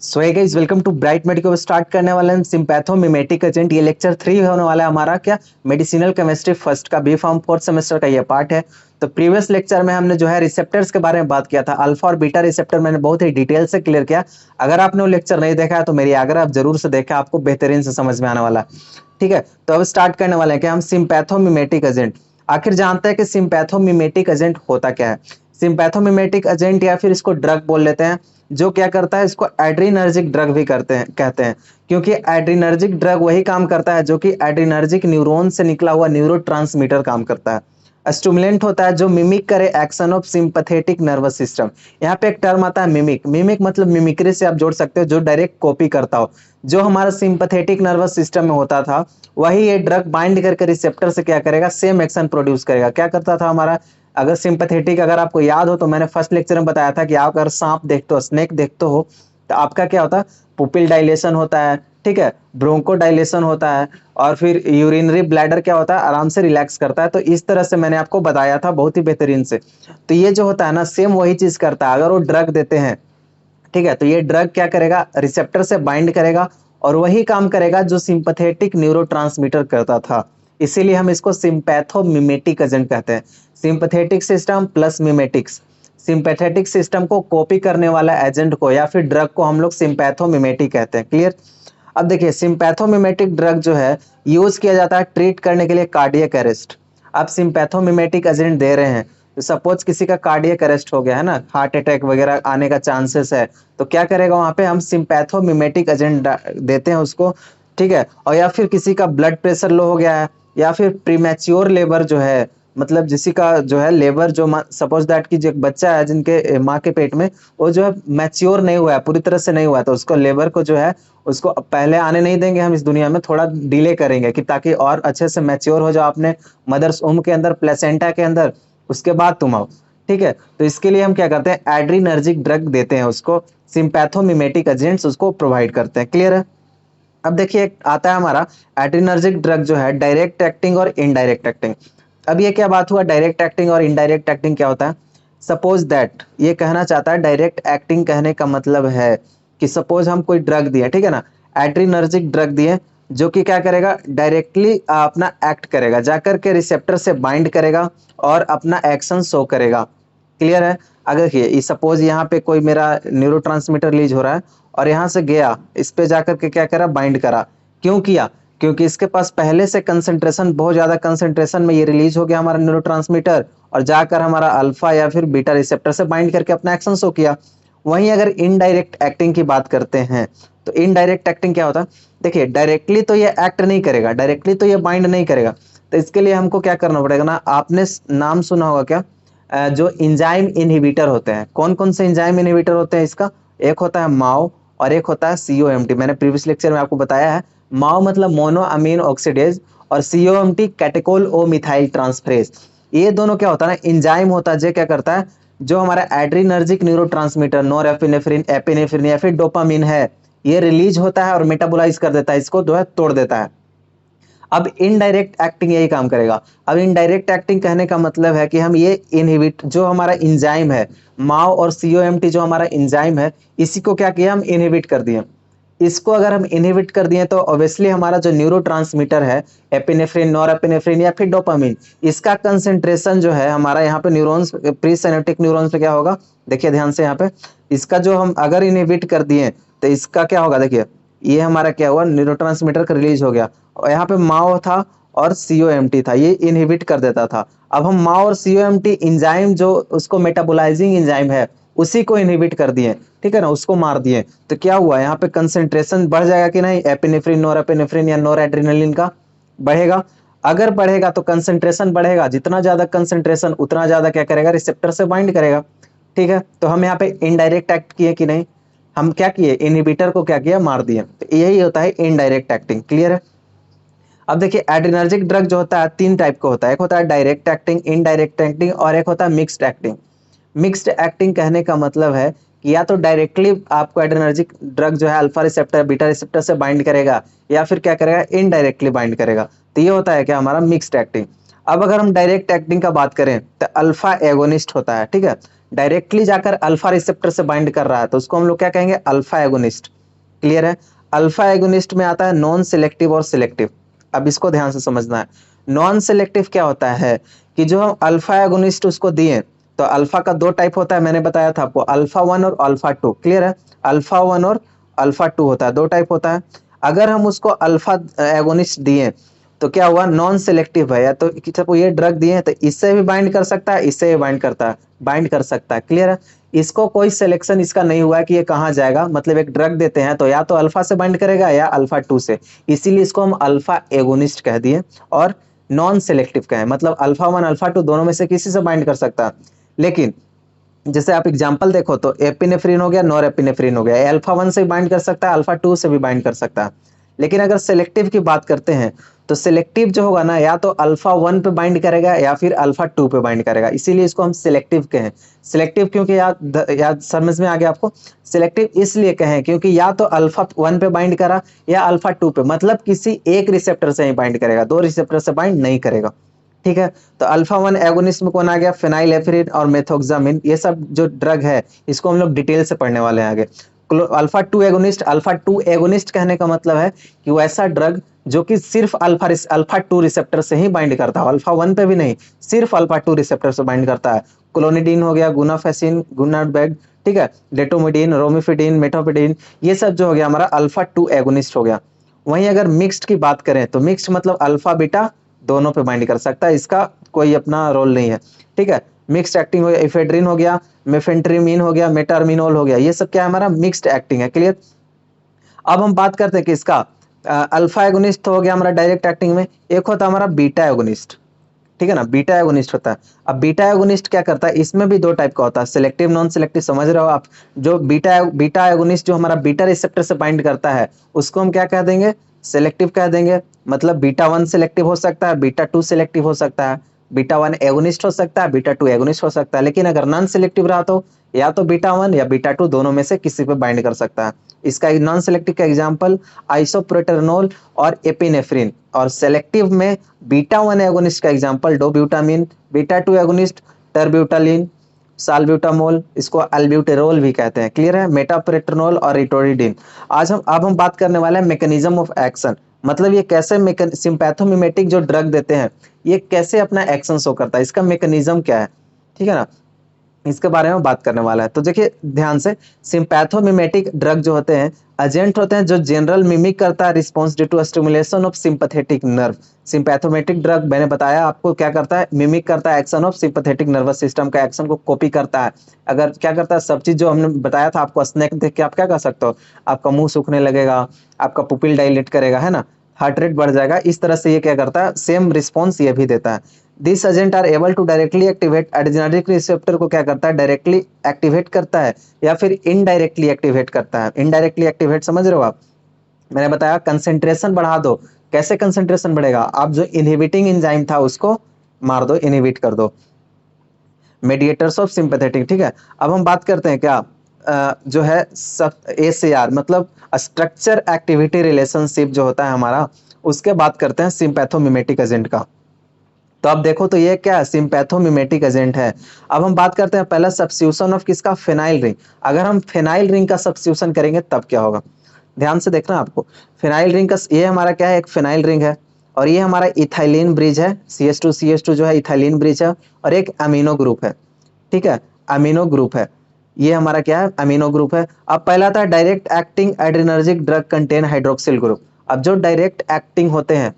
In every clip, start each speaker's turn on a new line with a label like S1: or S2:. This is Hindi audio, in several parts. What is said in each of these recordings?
S1: So hey guys, welcome to bright medico. Start करने वाले हैं सिंपैथोमिमेटिक एजेंट। ये लेक्चर 3 होने वाला है हमारा। क्या मेडिसिनल केमिस्ट्री फर्स्ट का बी फार्म फोर्थ सेमेस्टर का ये पार्ट है। तो प्रीवियस लेक्चर में हमने जो है रिसेप्टर्स के बारे में बात किया था। अल्फा और बीटा रिसेप्टर मैंने बहुत ही डिटेल से क्लियर किया। अगर आपने वो लेक्चर नहीं देखा है तो मेरी आग्रह आप जरूर से देखें, आपको बेहतरीन से समझ में आने वाला है। ठीक है, तो अब स्टार्ट करने वाले हैं कि हम सिंपैथोमिमेटिक एजेंट आखिर जानते हैं कि सिंपैथोमिमेटिक एजेंट होता क्या है। सिंपैथोमिमेटिक एजेंट या फिर इसको ड्रग बोल लेते हैं, जो क्या करता है, इसको एड्रीनर्जिक ड्रग भी कहते हैं, क्योंकि एड्रीनर्जिक ड्रग वही काम करता है जो कि एड्रीनर्जिक न्यूरॉन से निकला हुआ न्यूरोट्रांसमीटर काम करता है। स्टिमुलेंट होता है जो मिमिक करे action of sympathetic nervous system. यहाँ पे एक टर्म आता है मिमिक। मिमिक मतलब मिमिक्री से आप जोड़ सकते हो, जो डायरेक्ट कॉपी करता हो। जो हमारा सिंपैथेटिक नर्वस सिस्टम में होता था वही ये ड्रग बाइंड करके रिसेप्टर से क्या करेगा, सेम एक्शन प्रोड्यूस करेगा। क्या करता था हमारा, अगर सिंपैथेटिक, अगर आपको याद हो तो मैंने फर्स्ट लेक्चर में बताया था कि आप अगर सांप देखते हो, स्नेक देखते हो, तो आपका क्या होता है, पुपिल डायलेशन होता है, ठीक है, ब्रोंको डायलेशन होता है, और फिर यूरिनरी ब्लैडर क्या होता है, आराम से रिलैक्स करता है। तो इस तरह से मैंने आपको बताया था बहुत ही बेहतरीन से। तो ये जो होता है ना, सेम वही चीज करता है। अगर वो ड्रग देते हैं, ठीक है, तो ये ड्रग क्या करेगा, रिसेप्टर से बाइंड करेगा और वही काम करेगा जो सिंपैथेटिक न्यूरोट्रांसमीटर करता था। इसीलिए हम इसको सिंपैथोमिमेटिक एजेंट कहते हैं। Sympathetic system plus mimetics. Sympathetic system को कॉपी करने वाला एजेंट को या फिर ड्रग को हम लोग सिंपैथोमिमेटिक कहते हैं। क्लियर। अब देखिए, सिंपैथोमिमेटिक ड्रग जो है यूज किया जाता है ट्रीट करने के लिए कार्डियक अरेस्ट। आप सिंपैथोमिमेटिक एजेंट दे रहे हैं, तो सपोज किसी का कार्डियक अरेस्ट हो गया है ना, हार्ट अटैक वगैरह आने का चांसेस है, तो क्या करेगा वहां पे, हम सिंपैथोमिमेटिक एजेंट देते हैं उसको। ठीक है, और या फिर किसी का ब्लड प्रेशर लो हो गया है, या फिर प्रीमेच्योर लेबर जो है, मतलब किसी का जो है लेबर, जो सपोज दैट कि जो एक बच्चा है जिनके माँ के पेट में, वो जो है मैच्योर नहीं हुआ है, पूरी तरह से नहीं हुआ है, तो उसको लेबर को जो है उसको पहले आने नहीं देंगे हम इस दुनिया में, थोड़ा डिले करेंगे कि ताकि और अच्छे से मैच्योर हो जाओ अपने मदर्स उम्ब के अंदर, प्लेसेंटा के अंदर, उसके बाद तुम आओ। ठीक है, तो इसके लिए हम क्या करते हैं, एड्रीनर्जिक ड्रग देते हैं उसको, सिंपैथोमिमेटिक एजेंट्स उसको प्रोवाइड करते हैं। क्लियर है। अब देखिए एक आता है हमारा एड्रीनर्जिक ड्रग जो है, डायरेक्ट एक्टिंग और इनडायरेक्ट एक्टिंग। अब ये क्या बात हुआ, डायरेक्ट एक्टिंग और इनडायरेक्ट एक्टिंग क्या होता है। सपोज दैट ये कहना चाहता है, डायरेक्ट एक्टिंग कहने का मतलब है कि सपोज हम कोई ड्रग दिए, ठीक है ना, एड्रीनर्जिक ड्रग दिए, जो कि क्या करेगा, डायरेक्टली अपना एक्ट करेगा, जाकर के रिसेप्टर से बाइंड करेगा और अपना एक्शन शो करेगा। क्लियर है। अगर देखिए सपोज यहाँ पे कोई मेरा न्यूरोट्रांसमीटर रिलीज हो रहा है और यहाँ से गया, इस पे जाकर के क्या करा, बाइंड करा। क्यों किया, क्योंकि इसके पास पहले से कंसंट्रेशन, बहुत ज्यादा कंसंट्रेशन में ये रिलीज हो गया हमारा न्यूरोट्रांसमीटर, और जाकर हमारा अल्फा या फिर बीटा रिसेप्टर से बाइंड करके अपना एक्शन शो किया। वहीं अगर इनडायरेक्ट एक्टिंग की बात करते हैं, तो इनडायरेक्ट एक्टिंग क्या होता है, देखिए डायरेक्टली तो ये एक्ट नहीं करेगा, डायरेक्टली तो ये बाइंड नहीं करेगा। तो इसके लिए हमको क्या करना पड़ेगा ना, आपने नाम सुना होगा क्या, जो इंजाइम इनहिबिटर होते हैं। कौन कौन से इंजाइम इनहिबिटर होते हैं इसका, एक होता है माओ और एक होता है सीओएमटी। मैंने प्रीवियस लेक्चर में आपको बताया है, माओ मतलब मोनो अमीन ऑक्सीडेज, और सीओएमटी कैटेकोल ओ मिथाइल ट्रांसफरेज। ये दोनों क्या होता है ना, इंजाइम होता है, जो क्या करता है, जो हमारा एड्रीनर्जिक न्यूरोट्रांसमीटर नॉरएपिनेफ्रिन, एपिनेफ्रिन या फिर डोपामिन है, ये रिलीज होता है और मेटाबोलाइज कर देता है, इसको जो है तोड़ देता है। अब इनडायरेक्ट एक्टिंग यही काम करेगा। अब इनडायरेक्ट एक्टिंग कहने का मतलब है कि हम ये इनहिबिट, जो हमारा इंजाइम है, माओ और सीओएमटी जो हमारा इंजाइम है, इसी को क्या किया, हम इनहिबिट कर दिए। इसको अगर हम इनहिबिट कर दिए तो ऑब्वियसली हमारा जो न्यूरोट्रांसमीटर है, एपिनेफ्रिन, नॉरएपिनेफ्रिन या फिर डोपामिन, इसका कंसंट्रेशन जो है हमारा यहाँ पे न्यूरॉन्स, प्री सिनेप्टिक न्यूरॉन्स पे क्या होगा, देखिए ध्यान से यहाँ पे, इसका जो हम अगर इनहिबिट कर दिए तो इसका क्या होगा, देखिए ये हमारा क्या हुआ, न्यूरोट्रांसमीटर का रिलीज हो गया, और यहाँ पे माओ था और सीओएमटी था, ये इनहिबिट कर देता था। अब हम माओ और सीओएमटी इंजाइम जो उसको मेटाबोलाइजिंग इंजाइम है, उसी को इनहिबिट कर दिए, ठीक है ना, उसको मार दिए। तो क्या हुआ, यहाँ पे कंसंट्रेशन बढ़ जाएगा कि नहीं, एपिनेफ्रिन, नोरेपिनेफ्रिन या नोरएड्रेनालिन का बढ़ेगा। अगर बढ़ेगा तो कंसंट्रेशन बढ़ेगा, जितना ज्यादा कंसंट्रेशन उतना ज्यादा क्या करेगा, रिसेप्टर से बाइंड करेगा। ठीक है, तो हम यहाँ पे इनडायरेक्ट एक्ट किए कि नहीं, हम क्या किए, इनहिबिटर को क्या किया, मार दिए। तो यही होता है इनडायरेक्ट एक्टिंग। क्लियर है। अब देखिए एड्रेनर्जिक ड्रग जो होता है तीन टाइप का होता है, एक होता है डायरेक्ट एक्टिंग, इनडायरेक्ट एक्टिंग, और एक होता है मिक्स्ड एक्टिंग। मिक्स्ड एक्टिंग कहने का मतलब है कि या तो डायरेक्टली आपको एड्रेनर्जिक ड्रग जो है अल्फा रिसेप्टर बीटा रिसेप्टर से बाइंड करेगा, या फिर क्या करेगा, इनडायरेक्टली बाइंड करेगा। तो ये होता है क्या, हमारा मिक्स्ड एक्टिंग। अब अगर हम डायरेक्ट एक्टिंग का बात करें तो अल्फा एगोनिस्ट होता है, ठीक है, डायरेक्टली जाकर अल्फा रिसेप्टर से बाइंड कर रहा है तो उसको हम लोग क्या कहेंगे, अल्फा एगोनिस्ट। क्लियर है। अल्फा एगोनिस्ट में आता है नॉन सिलेक्टिव और सिलेक्टिव। अब इसको ध्यान से समझना है। नॉन सिलेक्टिव क्या होता है कि जो हम अल्फा एगोनिस्ट उसको दिए तो अल्फा का दो टाइप होता है, मैंने बताया था आपको, अल्फा 1 और अल्फा 2। क्लियर है। अल्फा 1 और अल्फा 2 होता है, दो टाइप होता है। अगर हम उसको अल्फा एगोनिस्ट दिए तो क्या हुआ, नॉन सिलेक्टिव है, या तो जब ये ड्रग दिए हैं तो इससे भी बाइंड कर सकता है, इससे भी बाइंड कर सकता है। क्लियर है। इसको कोई सिलेक्शन इसका नहीं हुआ कि ये कहाँ जाएगा, मतलब एक ड्रग देते हैं तो या तो अल्फा से बाइंड करेगा या अल्फा 2 से, इसीलिए इसको हम अल्फा एगोनिस्ट कह दिए और नॉन सिलेक्टिव कहें, मतलब अल्फा 1 अल्फा 2 दोनों में से किसी से बाइंड कर सकता है। लेकिन जैसे आप एग्जांपल देखो तो एपिनेफ्रिन हो गया, नॉर एपिनेफ्रिन हो गया, अल्फा 1 से भी बाइंड कर सकता है, अल्फा 2 से भी बाइंड कर सकता है। लेकिन अगर सिलेक्टिव की बात करते हैं तो सिलेक्टिव जो होगा ना, या तो अल्फा 1 पे बाइंड करेगा या फिर अल्फा 2 पे बाइंड करेगा, इसीलिए इसको हम सिलेक्टिव कहें। सिलेक्टिव क्योंकि याद समझ में आ गया आपको। सिलेक्टिव इसलिए कहें क्योंकि या तो अल्फा 1 पे बाइंड करा या अल्फा 2 पे, मतलब किसी एक रिसेप्टर से ही बाइंड करेगा, दो रिसेप्टर से बाइंड नहीं करेगा। ठीक है। तो अल्फा 1 एगोनिस्ट में कौन आ गया, फेनाइलेफ्रिन और मेथोक्सामिन, ये सब जो ड्रग है इसको हम लोग डिटेल से पढ़ने वाले हैं आगे। अल्फा 2 एगोनिस्ट, अल्फा 2 एगोनिस्ट कहने का मतलब है कि वो ऐसा ड्रग जो कि सिर्फ अल्फा 2 रिसेप्टर से ही बाइंड करता है, अल्फा 1 पे भी नहीं, सिर्फ अल्फा 2 रिसेप्टर से बाइंड करता है। क्लोनिडीन हो गया, गुनाफेसिन, गुनाडबैग, ठीक है, डेटोमिडीन, रोमिफिडिन, मेटोपिडिन, ये सब जो हो गया हमारा अल्फा 2 एगोनिस्ट हो गया। वहीं अगर मिक्स्ड की बात करें तो मिक्स्ड मतलब अल्फा बीटा दोनों पे बाइंड कर सकता है, इसका कोई अपना रोल नहीं है। ठीक है। मिक्स्ड एक्टिंग हो गया, इफेड्रिन हो गया, मेफेंट्रीमीन हो गया, मेटार्मिनोल हो गया, ये सब क्या है हमारा मिक्स्ड एक्टिंग है। क्लियर। अब हम बात करते हैं कि इसका अल्फा एगोनिस्ट तो हो गया हमारा डायरेक्ट एक्टिंग में, एक होता है हमारा बीटा एगोनिस्ट। ठीक है ना, बीटा एगोनिस्ट होता है। अब बीटा एगोनिस्ट क्या करता है, इसमें भी दो टाइप का होता है, सिलेक्टिव नॉन सिलेक्टिव, समझ रहे हो आप। जो बीटा एगोनिस्ट जो हमारा बीटा रिसेप्टर से बाइंड करता है उसको हम क्या कह देंगे, सिलेक्टिव कह देंगे। मतलब बीटा 1 सिलेक्टिव हो सकता है, बीटा 2 सिलेक्टिव हो सकता है, बीटा 1 एगोनिस्ट हो सकता है, बीटा 2 एगोनिस्ट हो सकता है। लेकिन अगर नॉन सिलेक्टिव रहा तो या तो बीटा 1 या बीटा 2 दोनों में से किसी पे बाइंड कर सकता है। इसका नॉन सिलेक्टिव का एग्जांपल आइसोप्रोटेरेनोल और एपिनेफ्रिन, और सेलेक्टिव में बीटा 1 एगोनिस्ट का example dobutamine, beta 2 agonist terbutaline, salbutamol, इसको अल्ब्यूटेरोल भी कहते हैं। क्लियर है। मेटाप्रेट्रोनोल और रिटोरिडिन। अब हम बात करने वाले हैं मैकेनिज्म ऑफ एक्शन, मतलब ये कैसे सिंपैथोमिमेटिक जो ड्रग देते हैं ये कैसे अपना एक्शन शो करता है, इसका मैकेनिज्म क्या है। ठीक है ना, इसके बारे में बात करने वाला है। तो देखिए ध्यान से, सिंपैथोमिमेटिक ड्रग जो होते हैं एजेंट होते हैं जो जनरल मिमिक करता है response due to stimulation of sympathetic nerve. Sympathomimetic drug मैंने बताया आपको क्या करता है, मिमिक करता है action of sympathetic nervous system का एक्शन को कॉपी करता है। अगर क्या करता है, सब चीज जो हमने बताया था आपको, स्नैक देख के आप क्या कर सकते हो, आपका मुंह सूखने लगेगा, आपका पुपिल डायलेट करेगा, है ना, हार्ट रेट बढ़ जाएगा, इस तरह से ये क्या करता है, सेम रिस्पॉन्स ये भी देता है। This agent are able to directly activate adrenergic receptor को क्या करता है, डायरेक्टली एक्टिवेट करता है या फिर इनडायरेक्टली एक्टिवेट करता है। इनडायरेक्टली एक्टिवेट समझ रहे हो आप, मैंने बताया कंसेंट्रेशन बढ़ा दो। कैसे कंसेंट्रेशन बढ़ेगा, आप जो इनहिबिटिंग एंजाइम था उसको मार दो, इनहिबिट कर दो, मेडिएटर्स ऑफ सिंपैथेटिक। ठीक है। अब हम बात करते हैं क्या जो है ACR मतलब स्ट्रक्चर एक्टिविटी रिलेशनशिप जो होता है हमारा, उसके बात करते हैं सिंपैथोमिमेटिक एजेंट का। तो अब देखो तो ये क्या है, सिंपैथोमिमेटिक एजेंट है। अब हम बात करते हैं पहला सब्स्टिट्यूशन ऑफ किसका, फेनाइल रिंग। अगर हम फेनाइल रिंग का सब्स्टिट्यूशन करेंगे तब क्या होगा, ध्यान से देखना आपको। फेनाइल रिंग का ये हमारा क्या है, एक फेनाइल रिंग है और ये हमारा इथाइलिन ब्रिज है, CH2 जो है इथाइलिन ब्रिज है, और एक अमीनो ग्रुप है। ठीक है, अमीनो ग्रुप है, ये हमारा क्या है, अमीनो ग्रुप है। अब पहला था direct acting adrenergic drug contain hydroxyl group. अब जो डायरेक्ट एक्टिंग होते हैं,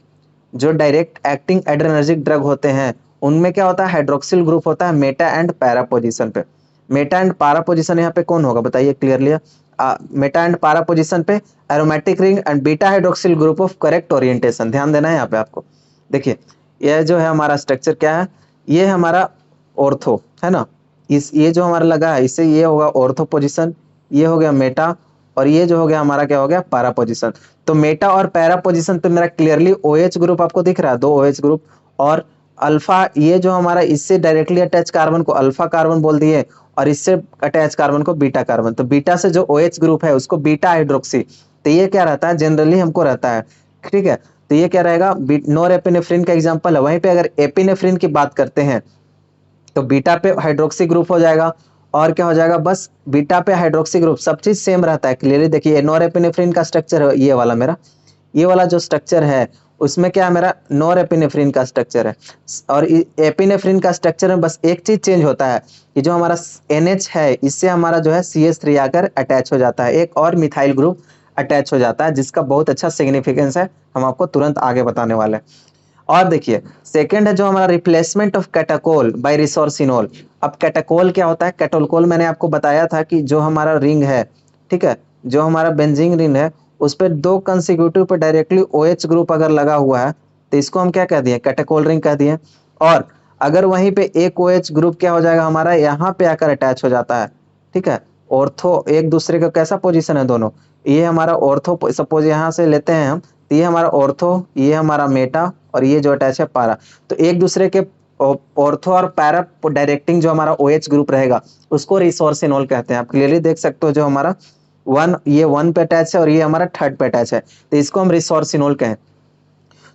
S1: जो डायरेक्ट एक्टिंग एड्रेनर्जिक ड्रग होते हैं उनमें क्या होता है, हाइड्रोक्सिल ग्रुप होता है मेटा एंड पैरा पोजीशन पे। मेटा एंड पैरा पोजीशन यहाँ पे कौन होगा बताइए clearly. Meta and para position पे aromatic ring and beta hydroxyl group of correct orientation, ध्यान देना है यहाँ पे आपको। देखिए यह जो है हमारा स्ट्रक्चर क्या है, ये हमारा ऑर्थो है ना, इस ये जो हमारा लगा है इससे ये होगा ऑर्थो पोजीशन, ये हो गया मेटा, और ये जो हो गया हमारा क्या हो गया, पैरा पोजीशन। तो मेटा और पैरा पोजीशन पे मेरा क्लियरली OH ग्रुप आपको दिख रहा है, दो OH ग्रुप, और अल्फा ये जो हमारा इससे डायरेक्टली अटैच कार्बन को अल्फा कार्बन बोल दिए और इससे अटैच कार्बन को बीटा कार्बन। तो बीटा से जो OH ग्रुप है उसको बीटा हाइड्रोक्सी, तो ये क्या रहता है, जनरली हमको रहता है। ठीक है, तो ये क्या रहेगा, नॉर एपिनेफ्रिन का एग्जांपल है। वहीं पे अगर एपिनेफ्रिन की बात करते हैं तो बीटा पे हाइड्रोक्सी ग्रुप हो जाएगा और क्या हो जाएगा, बस बीटा पे हाइड्रोक्सी ग्रुप, सब चीज सेम रहता है। क्लियरली देखिए नॉरएपिनेफ्रिन का स्ट्रक्चर है ये वाला, मेरा ये वाला जो स्ट्रक्चर है उसमें क्या है, मेरा नॉरएपिनेफ्रिन का स्ट्रक्चर है। और एपिनेफ्रिन का स्ट्रक्चर में बस एक चीज चेंज होता है कि जो हमारा NH है इससे हमारा जो है CH3 आकर अटैच हो जाता है, एक और मिथाइल ग्रुप अटैच हो जाता है, जिसका बहुत अच्छा सिग्निफिकेंस है, हम आपको तुरंत आगे बताने वाले हैं। और देखिए सेकंड है जो हमारा रिप्लेसमेंट ऑफ कैटाकोल बाय रिसोर्सिनोल। अब कैटाकोल क्या होता है, कैटोलकोल मैंने आपको बताया था कि जो हमारा रिंग है, ठीक है, जो हमारा बेंजीन रिंग है उस पर 2 कंसेक्यूटिव पे डायरेक्टली OH ग्रुप अगर लगा हुआ है तो इसको हम क्या कह दिए, कैटाकोल रिंग कह दिए। और अगर वहीं पे एक OH ग्रुप क्या हो जाएगा हमारा, यहाँ पे आकर अटैच हो जाता है, ठीक है। ऑर्थो एक दूसरे का कैसा पोजीशन है दोनों, ये हमारा ऑर्थो, सपोज यहाँ से लेते हैं हम, तो ये हमारा ऑर्थो, ये हमारा मेटा, और ये जो अटैच है पारा। तो एक दूसरे के ऑर्थो और पैरा डायरेक्टिंग जो हमारा OH ग्रुप रहेगा उसको रिसोर्सिनोल कहते हैं। आप क्लियरली देख सकते हो जो हमारा ये 1 पे अटैच है और ये हमारा 3rd पे अटैच है, तो इसको हम रिसोर्सिनोल कहें।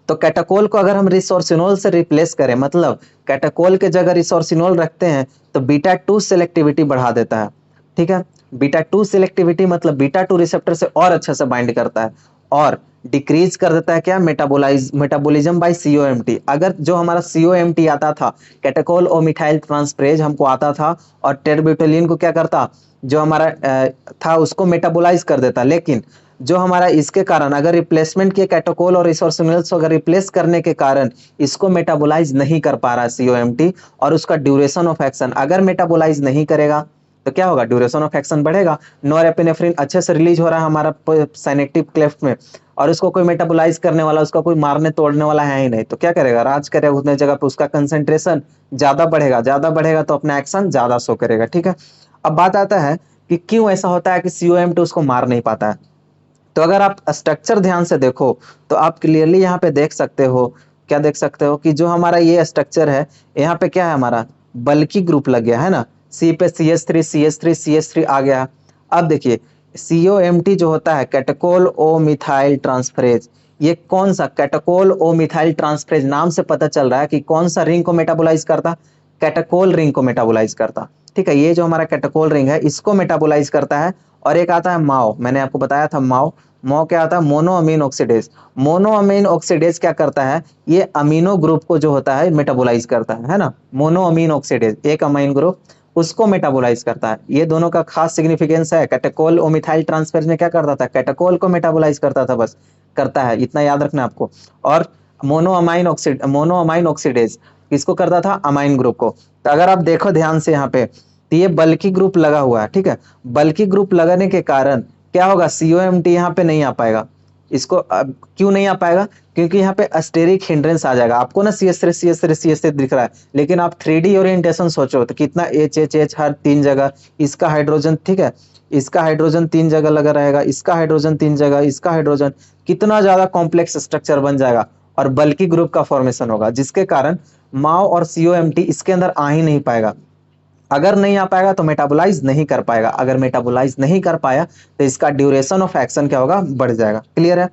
S1: तो कैटाकोल को अगर हम रिसोर्सिनोल से रिप्लेस करें, मतलब कैटाकोल के जगह रिसोर्सिनोल रखते हैं तो बीटा 2 सेलेक्टिविटी बढ़ा देता है, ठीक है। बीटा 2 सेलेक्टिविटी मतलब बीटा 2 रिसेप्टर से और अच्छे से बाइंड करता है, और डिक्रीज कर देता है क्या, मेटाबॉलिज्म बाय COMT। अगर जो हमारा COMT आता था, कैटाकोल ओ मिथाइल ट्रांसफरेज हमको आता था, और टेरब्यूटोलिन को क्या करता, जो हमारा था उसको मेटाबोलाइज कर देता। लेकिन जो हमारा इसके कारण अगर रिप्लेसमेंट किए कैटाकोल और रिसोर्सिनोल्स को अगर रिप्लेस करने के कारण इसको मेटाबोलाइज नहीं कर पा रहा COMT, और उसका ड्यूरेशन ऑफ एक्शन अगर मेटाबोलाइज नहीं करेगा तो क्या होगा, ड्यूरेशन ऑफ एक्शन बढ़ेगा। नॉरएपिनेफ्रिन अच्छे से रिलीज हो रहा है हमारा साइनेप्टिक क्लेफ्ट में, और उसको कोई मेटाबोलाइज करने वाला, उसका कोई मारने तोड़ने वाला है ही नहीं, तो क्या करेगा, राज करेगा उतने जगह पे, उसका कंसेंट्रेशन ज्यादा बढ़ेगा तो अपना एक्शन ज्यादा शो करेगा, ठीक है। अब बात आता है कि क्यों ऐसा होता है कि COMT उसको मार नहीं पाता है। तो अगर आप स्ट्रक्चर ध्यान से देखो तो आप क्लियरली यहाँ पे देख सकते हो, क्या देख सकते हो कि जो हमारा ये स्ट्रक्चर है, यहाँ पे क्या है, हमारा बल्कि ग्रुप लग गया है ना, C पे CH3 आ गया। अब देखिए COMT जो होता है कैटाकोल ओ मिथाइल ट्रांसफरेज, ये कौन सा, कैटाकोल ओ मिथाइल ट्रांसफरेज नाम से पता चल रहा है कि कौन सा रिंग को मेटाबोलाइज करता, कैटाकोल रिंग को मेटाबोलाइज करता, ठीक है। ये जो हमारा कैटाकोल रिंग है इसको मेटाबोलाइज करता है। और एक आता है माओ, मैंने आपको बताया था माओ, माओ क्या आता है, मोनोअमीन ऑक्सीडेज। मोनोअमीन ऑक्सीडेज क्या करता है, ये अमीनो ग्रुप को जो होता है मेटाबोलाइज करता है ना। मोनोअमीन ऑक्सीडेज एक अमीन ग्रुप उसको मेटाबोलाइज करता है। ये दोनों का खास सिग्निफिकेंस है। कैटाकोल ओ मिथाइल ट्रांसफेरेज में क्या करता था, कैटाकोल को मेटाबोलाइज करता था, बस करता है, इतना याद रखना आपको। और मोनोअमाइन ऑक्सीडेज किसको करता था, अमाइन ग्रुप को। तो अगर आप देखो ध्यान से यहाँ पे, तो ये बल्कि ग्रुप लगा हुआ है, ठीक है। बल्कि ग्रुप लगाने के कारण क्या होगा, COMT यहाँ पे नहीं आ पाएगा। इसको क्यों नहीं आ पाएगा, क्योंकि यहाँ पे अस्टेरिक हिंड्रेंस आ जाएगा। आपको ना CH3 दिख रहा है, लेकिन आप 3D ओरिएंटेशन सोचो तो कितना H हर 3 जगह, इसका हाइड्रोजन, ठीक है, इसका हाइड्रोजन 3 जगह लगा रहेगा, इसका हाइड्रोजन 3 जगह, इसका हाइड्रोजन, कितना ज्यादा कॉम्प्लेक्स स्ट्रक्चर बन जाएगा, और बल्कि ग्रुप का फॉर्मेशन होगा, जिसके कारण माओ और COMT इसके अंदर आ ही नहीं पाएगा। अगर नहीं आ पाएगा तो मेटाबोलाइज नहीं कर पाएगा, अगर मेटाबोलाइज नहीं कर पाया तो इसका ड्यूरेशन ऑफ एक्शन क्या होगा, बढ़ जाएगा। क्लियर है,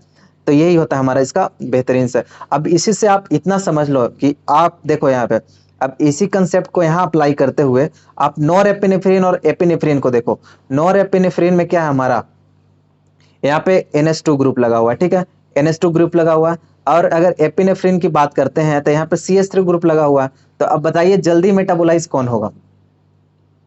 S1: तो यही होता है हमारा इसका बेहतरीन से। अब इसी से आप इतना समझ लो कि आप देखो यहाँ पे, अब इसी कंसेप्ट को यहाँ अप्लाई करते हुए आप नॉरएपिनेफ्रिन और एपिनेफ्रिन को देखो। नॉरएपिनेफ्रिन में क्या है हमारा, यहाँ पे NH2 ग्रुप लगा हुआ है, ठीक है, NH2 ग्रुप लगा हुआ है। और अगर एपिनेफ्रिन की बात करते हैं तो यहाँ पे CH3 ग्रुप लगा हुआ है। तो अब बताइए जल्दी मेटाबोलाइज कौन होगा,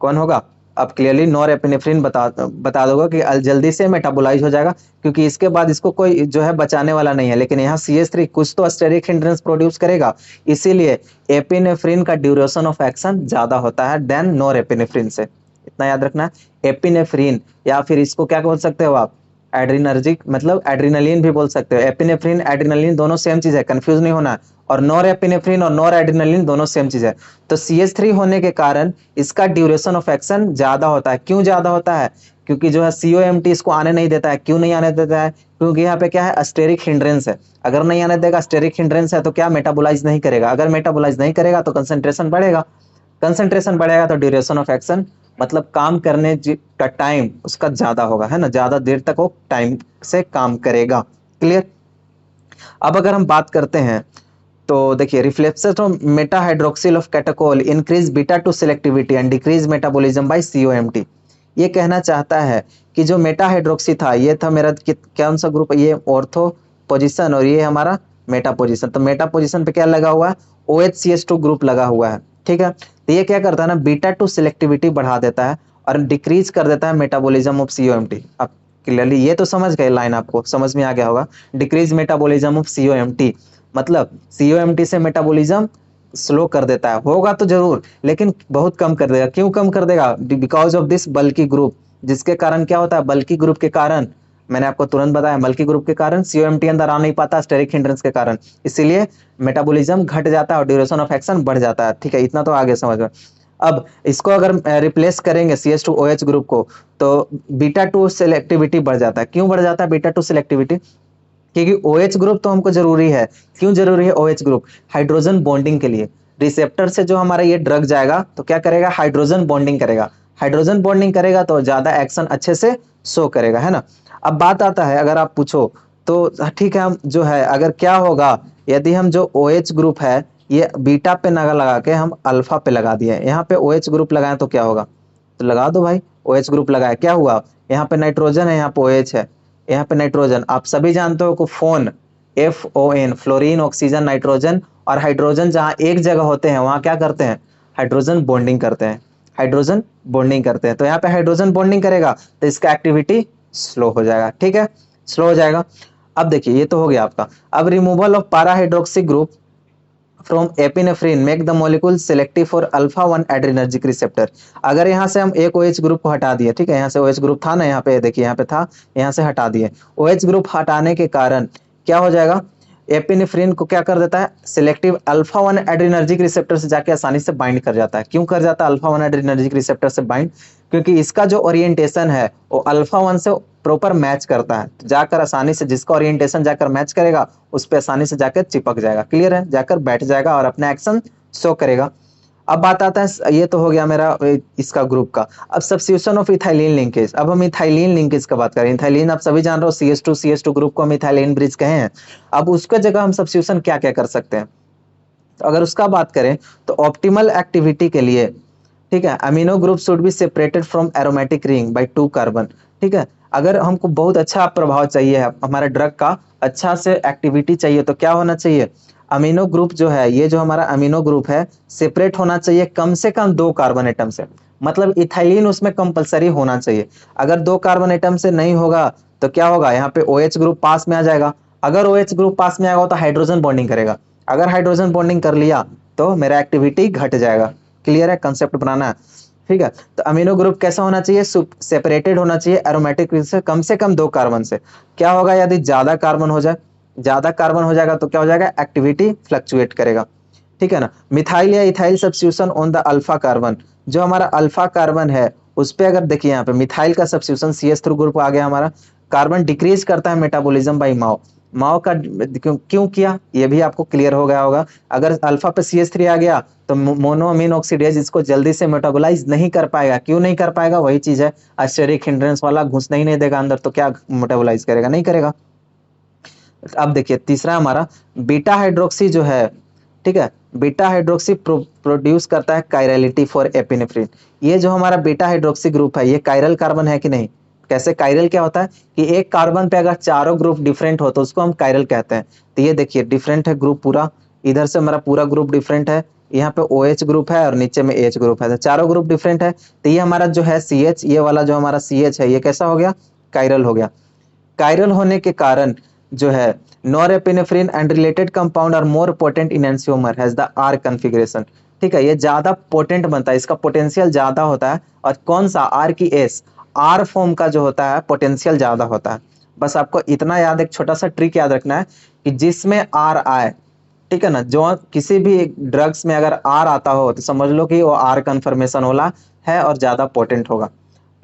S1: कौन होगा। अब क्लियरली नॉरएपिनेफ्रिन बता दोगे कि जल्दी से मेटाबोलाइज हो जाएगा, क्योंकि इसके बाद इसको कोई जो है बचाने वाला नहीं है। लेकिन यहाँ CH3 कुछ तो स्टेरिक हिंड्रेंस प्रोड्यूस करेगा, इसीलिए एपिनेफ्रिन का ड्यूरेशन ऑफ एक्शन ज्यादा होता है देन नॉरएपिनेफ्रिन से, इतना याद रखना। एपिनेफ्रिन या फिर इसको क्या बोल सकते हो आप, एड्रीनर्जिक, मतलब एड्रीनलिन भी बोल सकते हो। एपिनेफ्रिन एड्रीनलिन दोनों सेम चीज है, कंफ्यूज नहीं होना। और नॉर एपिनेफ्रिन और नॉर एड्रीनलिन दोनों सेम चीज है। तो CH3 होने के कारण इसका ड्यूरेशन ऑफ एक्शन ज्यादा होता है। क्यों ज्यादा होता है, क्योंकि जो है COMT इसको आने नहीं देता है। क्यों नहीं आने देता है, क्योंकि यहाँ पे क्या है, अस्टेरिक हिंड्रेंस है। अगर नहीं आने देगा, अस्टेरिक हिंड्रेंस है, तो क्या मेटाबोलाइज नहीं करेगा। अगर मेटाबोलाइज नहीं करेगा तो कंसेंट्रेशन बढ़ेगा, कंसेंट्रेशन बढ़ेगा तो ड्यूरेशन ऑफ एक्शन, मतलब काम करने का टाइम उसका ज्यादा होगा, है ना, ज्यादा देर तक वो टाइम से काम करेगा। क्लियर। अब अगर हम बात करते हैं तो देखिए reflexes of meta hydroxyl of catechol increase beta two selectivity and decrease metabolism by COMT. ये कहना चाहता है कि जो मेटा हाइड्रोक्सी था ये था मेरा कौन सा ग्रुप, ये ऑर्थो पोजीशन और ये हमारा मेटा पोजीशन। तो मेटा पोजीशन पे क्या लगा हुआ है, OHCH2 ग्रुप लगा हुआ है, ठीक है। तो ये क्या करता है ना, बीटा टू सिलेक्टिविटी बढ़ा देता है और डिक्रीज कर देता है मेटाबॉलिज्म ऑफ सीओएमटी। अब क्लियरली ये तो समझ गए, लाइन आपको समझ में आ गया होगा। डिक्रीज मेटाबॉलिज्म ऑफ सीओएमटी मतलब सीओएमटी से मेटाबॉलिज्म स्लो कर देता है, होगा तो जरूर लेकिन बहुत कम कर देगा। क्यों कम कर देगा, because of this bulky group, जिसके कारण क्या होता है, बल्की ग्रुप के कारण, मैंने आपको तुरंत बताया बल्की ग्रुप के कारण सीओएमटी अंदर आ नहीं पाता स्टेरिक हिंड्रेंस के कारण, इसीलिए मेटाबॉलिज्म घट जाता है और ड्यूरेशन ऑफ एक्शन बढ़ जाता है, ठीक है। इतना तो आगे समझ में। अब इसको अगर रिप्लेस करेंगे CH2OH ग्रुप को तो बीटा टू सिलेक्टिविटी बढ़ जाता है। क्यों बढ़ जाता है बीटा टू सिलेक्टिविटी, क्योंकि OH ग्रुप तो हमको जरूरी है। क्यों जरूरी है OH ग्रुप, हाइड्रोजन बॉन्डिंग के लिए। रिसेप्टर से जो हमारा ये ड्रग जाएगा तो क्या करेगा, हाइड्रोजन बॉन्डिंग करेगा। हाइड्रोजन बॉन्डिंग करेगा तो ज्यादा एक्शन अच्छे से शो करेगा, है ना। अब बात आता है, अगर आप पूछो तो ठीक है, हम जो है अगर क्या होगा यदि हम जो OH ग्रुप है ये बीटा पे ना लगा के हम अल्फा पे लगा दिए, यहाँ पे OH ग्रुप लगाएं तो क्या होगा, तो लगा दो भाई। OH ग्रुप लगाया, क्या हुआ, यहाँ पे नाइट्रोजन है, यहाँ पे OH है, यहाँ पे नाइट्रोजन। आप सभी जानते हो को phone FON fluorine oxygen nitrogen और हाइड्रोजन जहाँ एक जगह होते हैं वहां क्या करते हैं, हाइड्रोजन बॉन्डिंग करते हैं, हाइड्रोजन बॉन्डिंग करते हैं। तो यहाँ पे हाइड्रोजन बॉन्डिंग करेगा तो इसका एक्टिविटी स्लो हो जाएगा, ठीक है, स्लो हो जाएगा। अब देखिए ये तो हो गया आपका। अब रिमूवल ऑफ पारा hydroxy group from epinephrine make the molecule selective for alpha 1 adrenergic receptor. अगर यहाँ से हम एक OH ग्रुप को हटा दिए, ठीक है, यहाँ से OH ग्रुप था ना, यहाँ पे देखिए यहाँ पे था, यहाँ से हटा दिए। OH ग्रुप हटाने के कारण क्या हो जाएगा, एपिनेफ्रिन को क्या कर देता है, सिलेक्टिव अल्फा 1 एड्रेनर्जिक रिसेप्टर से जाके आसानी से बाइंड कर जाता है। क्यों कर जाता है अल्फा 1 एड्रेनर्जिक रिसेप्टर से बाइंड, क्योंकि इसका जो ओरिएंटेशन है वो अल्फा 1 से प्रॉपर मैच करता है, तो जाकर आसानी से जिसका ओरिएंटेशन जाकर मैच करेगा उस पर आसानी से जाकर चिपक जाएगा, क्लियर है, जाकर बैठ जाएगा और अपना एक्शन शो करेगा। अब बात आता है, ये तो हो गया मेरा इसका ग्रुप का। अब सब्स्टिट्यूशन ऑफ इथाइलिन लिंकेज, अब हम इथाइलिन लिंकेज का बात करें। इथाइलिन आप सभी जान रहे हो CH2 ग्रुप को हम इथाइलिन ब्रिज कहे हैं। अब उसका जगह हम सब्स्टिट्यूशन क्या क्या कर सकते हैं, तो अगर उसका बात करें तो ऑप्टिमल एक्टिविटी के लिए, ठीक है, amino group should be separated from aromatic ring by 2 carbon, ठीक है। अगर हमको बहुत अच्छा प्रभाव चाहिए है, हमारा ड्रग का अच्छा से एक्टिविटी चाहिए तो क्या होना चाहिए, अमीनो ग्रुप जो है, ये जो हमारा अमीनो ग्रुप है सेपरेट होना चाहिए कम से कम 2 कार्बन एटम से, मतलब इथाइलिन उसमें कंपलसरी होना चाहिए। अगर 2 कार्बन एटम से नहीं होगा तो क्या होगा, यहाँ पे OH ग्रुप पास में आ जाएगा। अगर OH ग्रुप पास में आएगा तो हाइड्रोजन बॉन्डिंग करेगा, अगर हाइड्रोजन बॉन्डिंग कर लिया तो मेरा एक्टिविटी घट जाएगा, क्लियर है, कंसेप्ट बनाना है, ठीक है। तो अमीनो ग्रुप कैसा होना चाहिए, सेपरेटेड होना चाहिए एरोमेटिक से कम 2 कार्बन से। क्या होगा यदि ज्यादा कार्बन हो जाए, ज्यादा कार्बन हो जाएगा तो क्या हो जाएगा, एक्टिविटी फ्लक्चुएट करेगा, ठीक है ना। मिथाइल या ethyl substitution on the alpha carbon, जो हमारा अल्फा कार्बन है उस पे अगर देखिए यहाँ पे मिथाइल का सब्स्टिट्यूशन CH3 ग्रुप आ गया हमारा, कार्बन डिक्रीज करता है मेटाबॉलिज्म बाय माओ। माओ का क्यों किया ये भी आपको क्लियर हो गया होगा। अगर अल्फा पे CH3 आ गया तो मोनोअमीन ऑक्सीडेज इसको जल्दी से मेटाबोलाइज नहीं कर पाएगा। क्यों नहीं कर पाएगा, वही चीज है, स्टेरिक हिंड्रेंस वाला घुसना ही नहीं देगा अंदर, तो क्या मेटाबोलाइज करेगा, नहीं करेगा। अब देखिए तीसरा हमारा बीटा हाइड्रोक्सी जो है, ठीक है, बीटा हाइड्रोक्सी प्रोड्यूस करता है कायरलिटी फॉर एपिनेफ्रिन। ये जो हमारा बीटा हाइड्रोक्सी ग्रुप है ये कायरल कार्बन है कि नहीं, कैसे कायरल क्या होता है कि एक कार्बन पे अगर चारों ग्रुप डिफरेंट हो तो उसको हम कायरल कहते हैं। तो ये देखिए डिफरेंट है ग्रुप पूरा, इधर से हमारा पूरा ग्रुप डिफरेंट है, यहाँ पे OH ग्रुप है और नीचे में H ग्रुप है, तो चारों ग्रुप डिफरेंट है। तो ये हमारा जो है CH, ये वाला जो हमारा CH है ये कैसा हो गया, कायरल हो गया। कायरल होने के कारण जो है norepinephrine and related compound are more potent in enantiomer has the R configuration, ठीक है, ये ज्यादा पोटेंट बनता है, इसका पोटेंशियल ज्यादा होता है। और कौन सा, R की S, R फॉर्म का जो होता है पोटेंशियल ज्यादा होता है। बस आपको इतना याद, एक छोटा सा ट्रिक याद रखना है कि जिसमें R आए, ठीक है ना, जो किसी भी ड्रग्स में अगर R आता हो तो समझ लो कि वो R कन्फर्मेशन वाला है और ज्यादा पोटेंट होगा,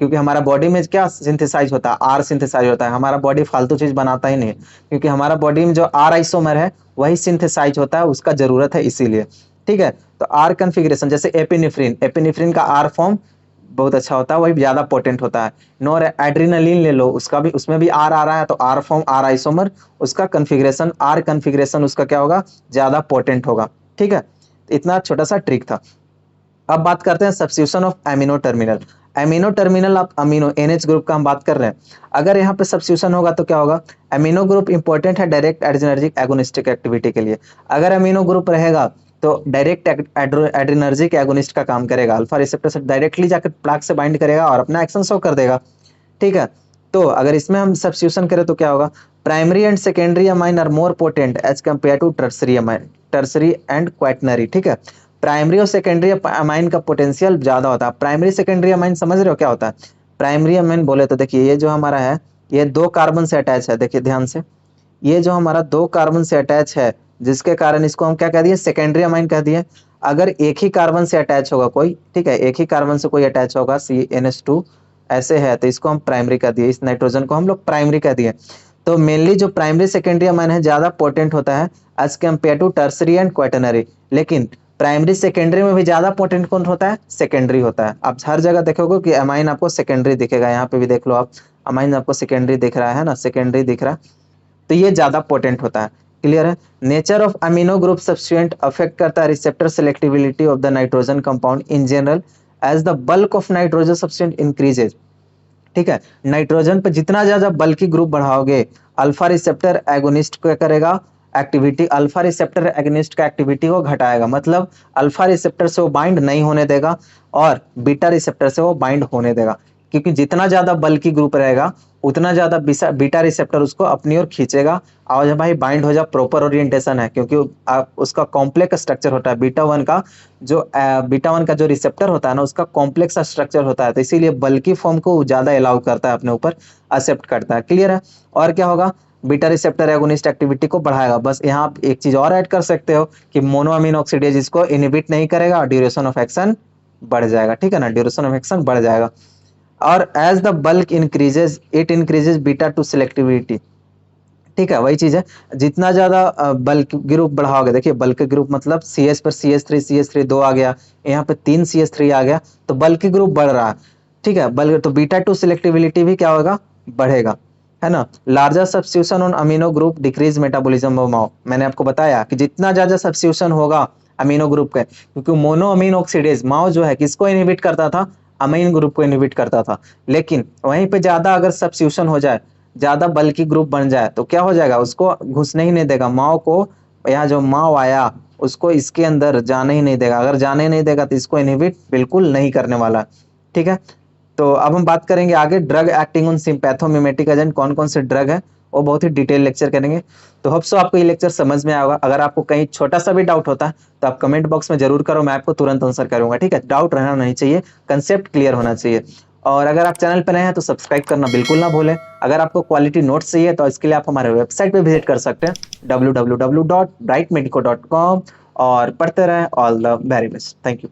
S1: क्योंकि हमारा बॉडी में क्या सिंथेसाइज होता है, R सिंथेसाइज होता है। हमारा बॉडी फालतू चीज बनाता ही नहीं, क्योंकि हमारा बॉडी में जो R आइसोमर है वही सिंथेसाइज होता है, उसका जरूरत है इसीलिए, ठीक है। तो R कन्फिग्रेशन जैसे एपिनेफ्रिन, एपिनेफ्रिन का R फॉर्म बहुत अच्छा होता है, वही ज्यादा पोटेंट होता है। नोर एड्रेनालिन ले लो, उसका भी, उसमें भी आर आ रहा है, तो आर फॉर्म, आर आइसोमर, उसका कन्फिग्रेशन, आर कन्फिग्रेशन उसका क्या होगा, ज्यादा पोटेंट होगा। ठीक है, इतना छोटा सा ट्रिक था। अब बात करते हैं substitution of amino terminal. Amino terminal आप अमीनो NH ग्रुप का हम बात कर रहे हैं, अगर यहाँ पे सब्स्टिट्यूशन होगा तो क्या होगा, एमिनो ग्रुप इंपॉर्टेंट है डायरेक्ट एड्रेनर्जिक एगोनिस्टिक एक्टिविटी के लिए। अगर एमिनो ग्रुप रहेगा तो डायरेक्ट एड्रेनर्जिक एगोनिस्ट का काम करेगा, अल्फा रिसेप्टर से डायरेक्टली जाकर प्लाक से बाइंड करेगा और अपना एक्शन शो कर देगा। ठीक है, तो अगर इसमें हम सब्स्टिट्यूशन करें तो क्या होगा, primary and secondary amine are more potent as compared to tertiary amine, tertiary and quaternary. ठीक है, प्राइमरी और सेकेंडरी अमाइन का पोटेंशियल ज्यादा होता है। प्राइमरी सेकेंडरी अमाइन समझ रहे हो क्या होता है? प्राइमरी अमाइन बोले तो देखिए, ये जो हमारा है, ये 2 कार्बन से अटैच है, देखिए ध्यान से, ये जो हमारा 2 कार्बन से अटैच है, जिसके कारण इसको हम क्या कह दिए, सेकेंडरी अमाइन कह दिए। अगर एक ही कार्बन से अटैच होगा कोई, ठीक है, एक ही कार्बन से कोई अटैच होगा, CNH2 ऐसे है, तो इसको हम प्राइमरी कह दिए, इस नाइट्रोजन को हम लोग प्राइमरी कह दिए। तो मेनली जो प्राइमरी सेकेंडरी अमाइन है ज्यादा पोटेंट होता है as compared to tertiary and quaternary. लेकिन प्राइमरी सेकेंडरी में भी ज्यादा पोटेंट कौन होता है, सेकेंडरी होता है। आप हर जगह देखोगे कि अमाइन आपको सेकेंडरी दिखेगा, यहाँ पे भी देख लो आप, अमाइन आपको सेकेंडरी दिख रहा है ना, सेकेंडरी दिख रहा है, तो ये ज्यादा पोटेंट होता है। क्लियर है? Nature of amino group substituent affect करता है receptor selectivity of the nitrogen compound in general as the bulk of nitrogen substituent increases. ठीक है, नाइट्रोजन पे जितना ज्यादा बल्की ग्रुप बढ़ाओगे, अल्फा रिसेप्टर एगोनिस्ट क्या करेगा, एक्टिविटी, अल्फा रिसेप्टर एगोनिस्ट का एक्टिविटी को घटाएगा, मतलब अल्फा रिसेप्टर से वो बाइंड नहीं होने देगा और बीटा रिसेप्टर से वो बाइंड होने देगा। क्योंकि जितना ज्यादा बल्की ग्रुप रहेगा उतना ज्यादा बीटा रिसेप्टर उसको अपनी ओर खींचेगा। और जब भाई बाइंड हो जाए, प्रॉपर ओरिएंटेशन है, क्योंकि उसका कॉम्प्लेक्स स्ट्रक्चर होता है, बीटा वन का जो रिसेप्टर होता है ना, उसका कॉम्प्लेक्स स्ट्रक्चर होता है, तो इसीलिए बल्की फॉर्म को ज्यादा अलाउ करता है, अपने ऊपर एक्सेप्ट करता है। क्लियर है? और क्या होगा, बीटा रिसेप्टर एगोनिस्ट एक्टिविटी को बढ़ाएगा। बस यहाँ आप एक चीज और ऐड कर सकते हो कि मोनोअमीन ऑक्सीडेज इसको इनहिबिट नहीं करेगा और ड्यूरेशन ऑफ एक्शन बढ़ जाएगा। ठीक है ना, ड्यूरेशन ऑफ एक्शन बढ़ जाएगा। और as the bulk increases it increases beta two selectivity. ठीक है, वही चीज है, जितना ज्यादा बल्क ग्रुप बढ़ाओगे, देखिए बल्क ग्रुप मतलब CH पर CH3 2 आ गया, यहाँ पे 3 CH3 आ गया, तो बल्क ग्रुप बढ़ रहा है। ठीक है, बल्क, तो बीटा टू सिलेक्टिविटी भी क्या होगा, बढ़ेगा, है ना। Larger substitution on amino group decrease metabolism of MAO. मैंने आपको बताया कि जितना ज्यादा सब्स्टिट्यूशन होगा अमीनो ग्रुप का, क्योंकि मोनो अमीन ऑक्सीडेज माओ जो है किसको इनहिबिट करता था, अमीन ग्रुप को इनहिबिट करता था। लेकिन वहीं पे ज्यादा अगर सब्स्टिट्यूशन हो जाए, ज्यादा बल्की ग्रुप बन जाए, तो क्या हो जाएगा, उसको घुसने ही नहीं देगा माओ को, यहाँ जो माओ आया उसको इसके अंदर जाने ही नहीं देगा। अगर जाने ही नहीं देगा तो इसको इनहिबिट बिल्कुल नहीं करने वाला। ठीक है, तो अब हम बात करेंगे आगे drug acting on sympathomimetic agent, कौन कौन से ड्रग है, वो बहुत ही डिटेल लेक्चर करेंगे। तो होप सो आपको ये लेक्चर समझ में आएगा। अगर आपको कहीं छोटा सा भी डाउट होता है तो आप कमेंट बॉक्स में जरूर करो, मैं आपको तुरंत आंसर करूंगा। ठीक है, डाउट रहना नहीं चाहिए, कंसेप्ट क्लियर होना चाहिए। और अगर आप चैनल पर नए हैं तो सब्सक्राइब करना बिल्कुल ना भूलें। अगर आपको क्वालिटी नोट्स चाहिए तो इसके लिए आप हमारे वेबसाइट पे विजिट कर सकते हैं www.brightmedico.com और पढ़ते रहें। All the very best, thank you.